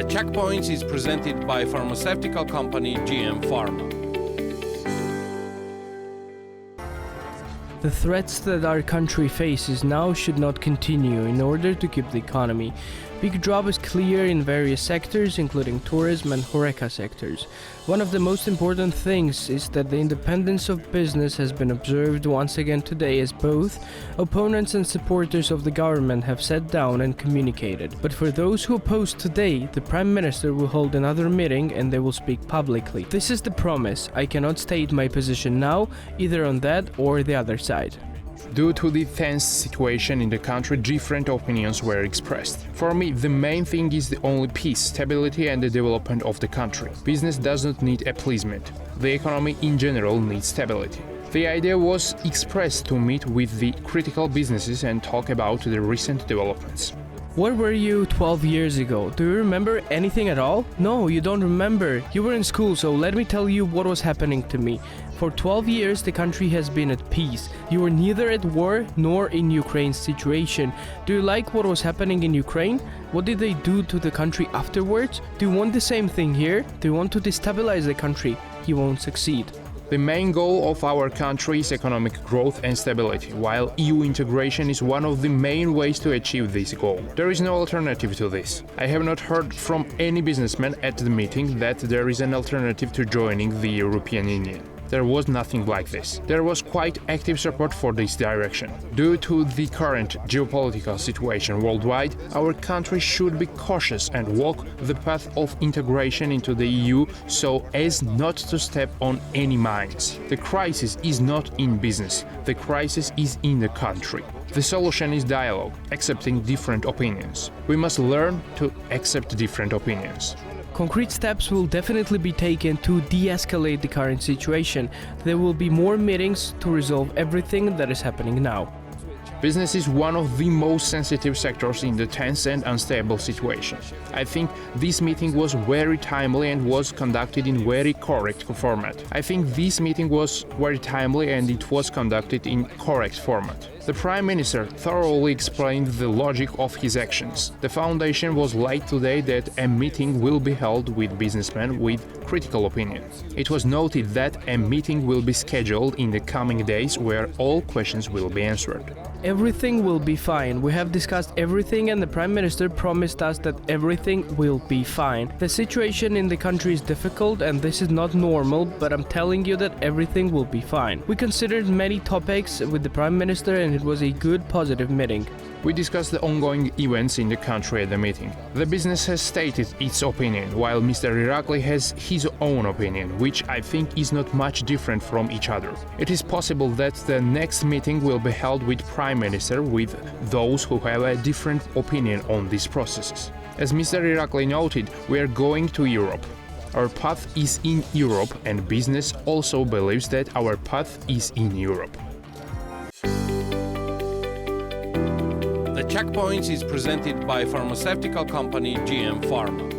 Checkpoints is presented by pharmaceutical company PM Pharma. The threats that our country faces now should not continue in order to keep the economy. Big drop is clear in various sectors, including tourism and HoReCa sectors. One of the most important things is that the independence of business has been observed once again today, as both opponents and supporters of the government have sat down and communicated. But for those who oppose today, the Prime Minister will hold another meeting and they will speak publicly. This is the promise. I cannot state my position now, either on that or the other side. Due to the tense situation in the country, different opinions were expressed. For me, the main thing is the only peace, stability and the development of the country. Business does not need appeasement. The economy in general needs stability. The idea was expressed to meet with the critical businesses and talk about the recent developments. Where were you 12 years ago? Do you remember anything at all? No, you don't remember. You were in school, so let me tell you what was happening to me. For 12 years, the country has been at peace. You were neither at war nor in Ukraine's situation. Do you like what was happening in Ukraine? What did they do to the country afterwards? Do you want the same thing here? Do you want to destabilize the country? You won't succeed. The main goal of our country is economic growth and stability, while EU integration is one of the main ways to achieve this goal. There is no alternative to this. I have not heard from any businessman at the meeting that there is an alternative to joining the European Union. There was nothing like this. There was quite active support for this direction. Due to the current geopolitical situation worldwide, our country should be cautious and walk the path of integration into the EU so as not to step on any mines. The crisis is not in business. The crisis is in the country. The solution is dialogue, accepting different opinions. We must learn to accept different opinions. Concrete steps will definitely be taken to de-escalate the current situation. There will be more meetings to resolve everything that is happening now. Business is one of the most sensitive sectors in the tense and unstable situation. I think this meeting was very timely and was conducted in very correct format. I think this meeting was very timely and it was conducted in correct format. The Prime Minister thoroughly explained the logic of his actions. The foundation was laid today that a meeting will be held with businessmen with critical opinion. It was noted that a meeting will be scheduled in the coming days where all questions will be answered. Everything will be fine. We have discussed everything and the Prime Minister promised us that everything will be fine. The situation in the country is difficult and this is not normal, but I'm telling you that everything will be fine. We considered many topics with the Prime Minister and it was a good, positive meeting. We discussed the ongoing events in the country at the meeting. The business has stated its opinion, while Mr. Irakli has his own opinion, which I think is not much different from each other. It is possible that the next meeting will be held with Prime Minister with those who have a different opinion on these processes. As Mr. Irakli noted, we are going to Europe. Our path is in Europe and business also believes that our path is in Europe. The Checkpoints is presented by pharmaceutical company PM Pharma.